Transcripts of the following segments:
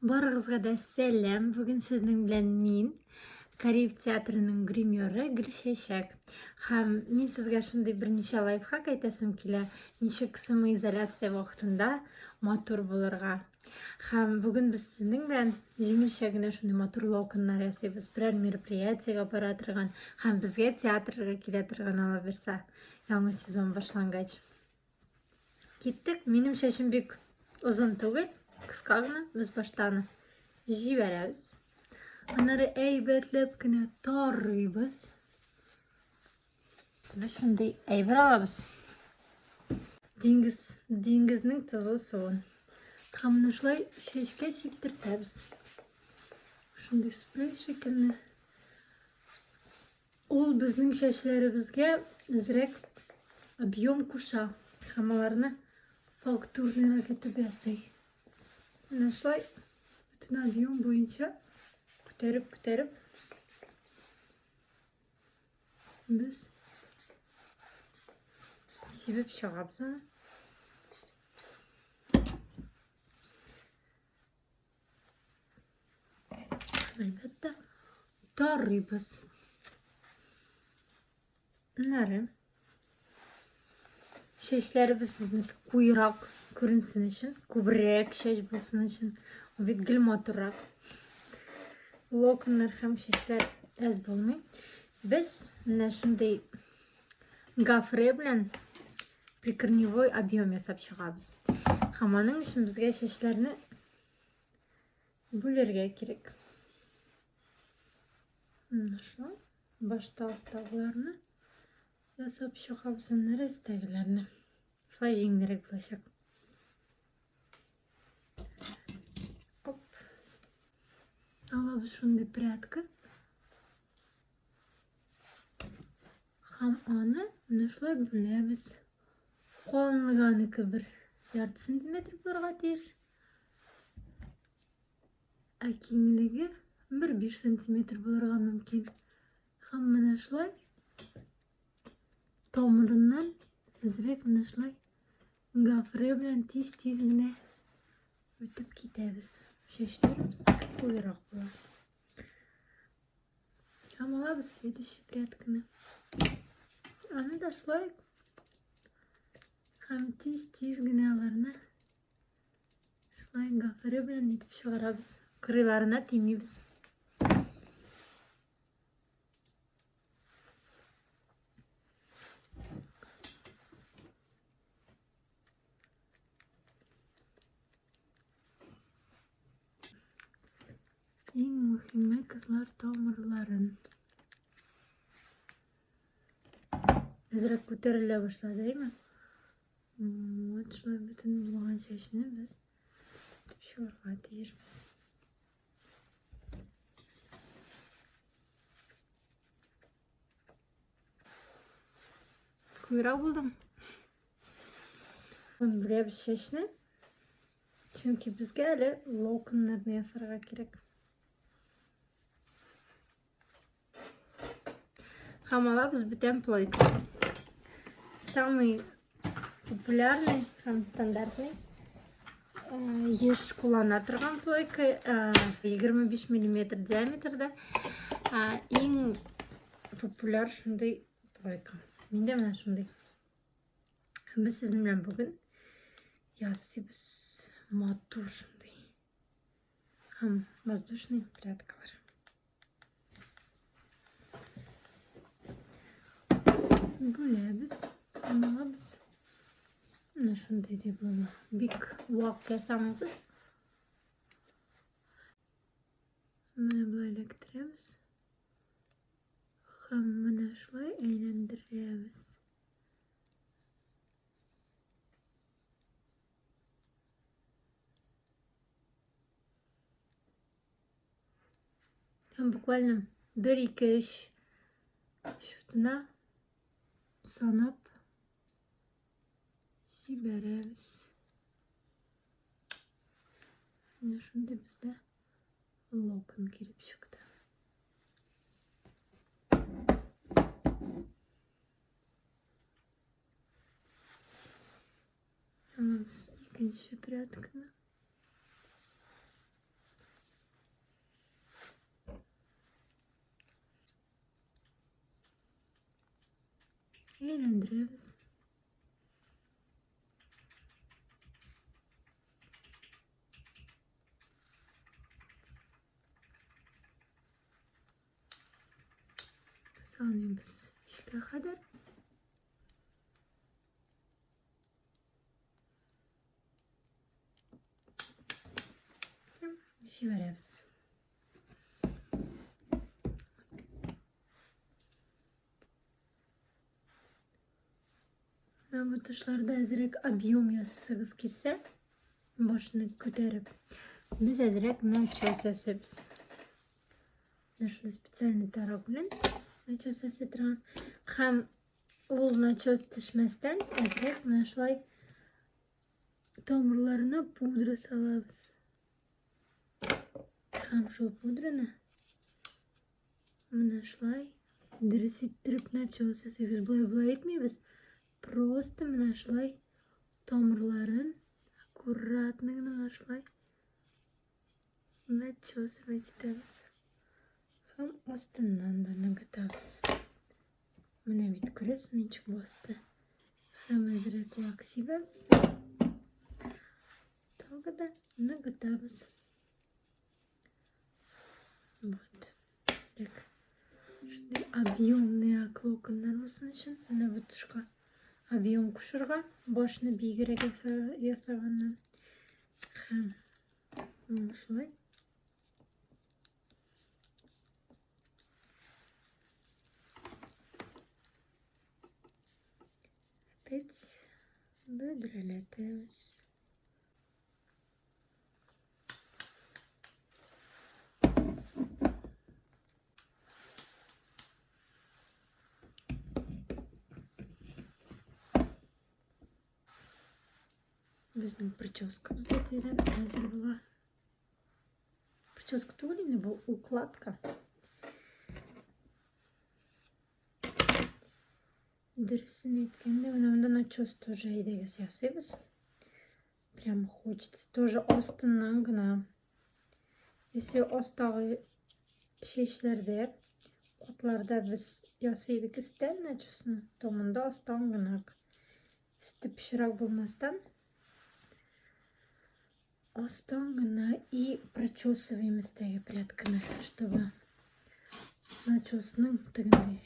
Барыгызга да сәлем. Бүген сезнең белән мин, Кореев театрының гримеры Гөлчәчәк. Һәм мин сезгә шундый берничә лайфхак әйтәсем килә, ничек самоизоляция вакытында матур булырга. Һәм бүген без сезнең белән җиңелчә генә шундый матур локоннар ясыйбыз, берәр мероприятиегә бара торган һәм безгә театрга килә торган ала берсә, яңа сезон башлангач. Киттек. Минем чәчем бик озын түгел, кыска гына, без баштаны җибәрәбез. Аннары әйбәтләп кенә тарыйбыз. Без шундый әйбер алабыз. Диңгезнең тозлы суын. Һәм моны шулай чәчкә сиптертәбез. Шундый спрей шикелле. Ул безнең чәчләребезгә әзрәк объем куша. Һәм аларны фактурныйрак итеп ясый. Менә шулай бөтен объем буенча күтәреп без сибеп чыгабыз. Әлбәттә, тарыйбыз. Нәре. Чәчләребез безнеке куйрак күренсен өчен, күбрәк чәч булсын өчен, ул бит гел матуррак. Локоннар һәм чәчләр әз булмый. Без менә шундый гафре белән прикорневой объем ясап чыгабыз. Һәм аның өчен безгә чәчләрне бүләргә кирәк. Менә шулай башта астагыларны ясап чыгабыз, аннары өстәгеләрне. Шулай җиңелрәк булачак. Алабыз шундый прядка. Һәм аны менә шулай бүләбез. Калынлыгы аныкы бер ярты сантиметр булырга тиеш. Ә киңлеге 1-5 сантиметр булырга мөмкин. Һәм менә шулай тамырыннан әзрәк менә шулай гафре белән тиз-тиз генә үтеп китәбез. Чәчләребез куйрак була. Һәм алабыз следующий прядканы. Аны да шулай һәм тиз-тиз генә аларны шулай гафре белән итеп чыгарабыз. Кырыйларына тимибез. Иң мөһиме кызлар тамырларын. Әзрәк күтәрелә башлады, әйме? Вот шулай бөтен булган чәчне без чыгарга тиешбез. Куйрак булдым. Бүләбез чәчне. Чөнки безгә әле локоннарны ясарга кирәк. Һәм алабыз бүтән плойка. Самый популярный һәм стандартный еш куллана торган плойка 25 мм диаметрда. Иң популяр шундый плойка. Миндә менә шундый. Без сезнең белән бүген ясыйбыз матур шундый һәм воздушный прядкалар. Бүләбез, алабыз. Менә шундый дип була. Бик вак ясамабыз. Менә булай эләктерәбез. Һәм менә шулай әйләндерәбез. Һәм буквально 1-2-3 шутына санап җибәрәбез. Менә шундый бездә локон килеп чыкты. Алабыз икенче прядканы. Eğlendiririz. Sanıyoruz. İşte kadar. Bir şey veririz. Bu tuşlarda azirek объем yazısınız kirse başını көтеріп biz azirek начос yazıyoruz. Нашли специальный тарагулин начос yazıtıran hem ol начос düşmezden azirek нашlay tomurlarına pudra salabız. Hem şu pudraны нашlay dürüst ettirip начос yazıyoruz. Bulay etmeyiz. Просто нашlay tomurların аккуратно нашlay начесывать etamiz. Hem astından da nıgıtabız. Mine bit kures minçik bastı. Hem ezrek laksibemiz. Тогда da nıgıtabız. Вот. Так. Şimdi объемный оклокынlar olsun için ne bu tuşka. Объем кушырға башны бигерәк ясаганнан һәм шулай опять бөдрәләтәбез. Біздің прическамызда тезен әзір була. Прическа түгел инде бұл укладка. Дұрысын еткенде мында начос тоже айдагыз ясайбыз. Прям хочется тоже астынан гына. Если астагы шешлерде, котларда біз ясайдык істен начосны, то мында астан гына істі пішірак болмастан астан гына и прочесываем стеги прядканы, чтобы начосның тігіндей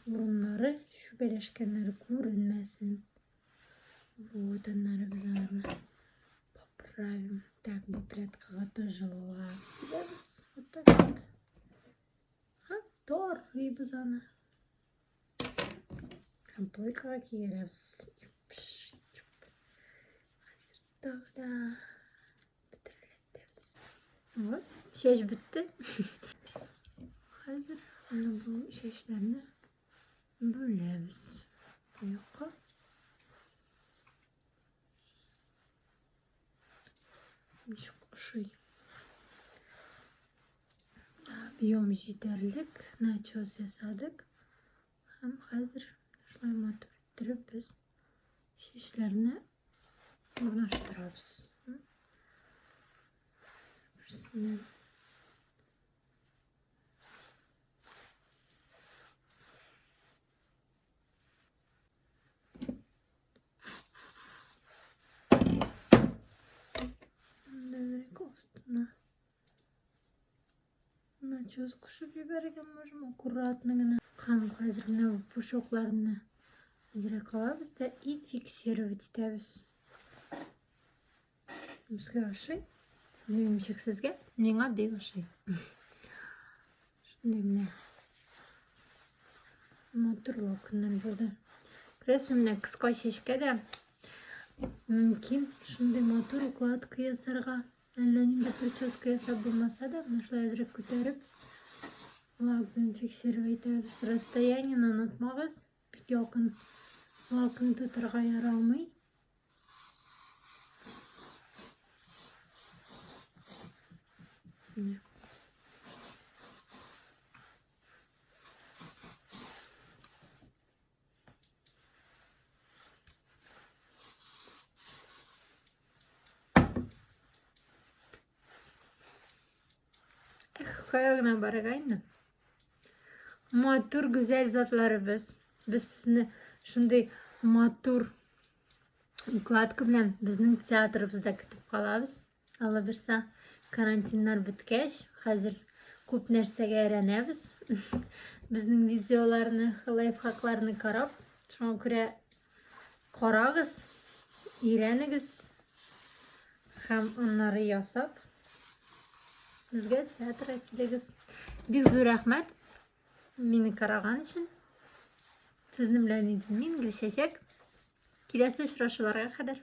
бұрынлары шүбелешкенлері көрінмесін. Вот, анары біз анарны поправим. Так, бұл прядкаға тоже ласибыз. Вот так вот. Готовы аны. Плойкаға киеребіз. Қазір тағда вот, şeş bitti. Hazır bu şeşlerini böleriz. Yuka. Çok şey. Biyom yeterlik. Nachos yasadık. Hem hazır şulay motor ettirip biz şeşlerini ornaştırabız. Bismillah. Начос кушып жиберген можем аккуратно гына. Кам қазір мына пушокларны азыраак алабыз да и фиксировать этебиз. Бизге ошой. Немчик сізге, меңа бек ошой. Шундай міне моторлокынан болды. Көресің міне қысқа шешке де мүмкін шундай мотор укладка ясарға, әлләнен де прическа ясап болмаса да, мышлай азыраак көтеріп, лакпен фиксировать этебиз. Расстояниені unutмагыз, бик якын лакын тутырга ярамый. Ne? Kayağına baragayna. Matur güzel zatları biz. Biz sizinle шундай матур укладка белән безнең театрыбызда көтеп калабыз. Алла берсә, карантиннар беткәч, хәзер күп нәрсәгә өйрәнәбез. Безнең видеоларны, лайфхакларны карап, шуңа күрә карагыз, өйрәнегез һәм аннары ясап безгә театрга килегез. Бик зур рәхмәт мине караган өчен. Сезнең белән идем мин, Гөлчәчәк. Киләсе очрашуларга кадәр.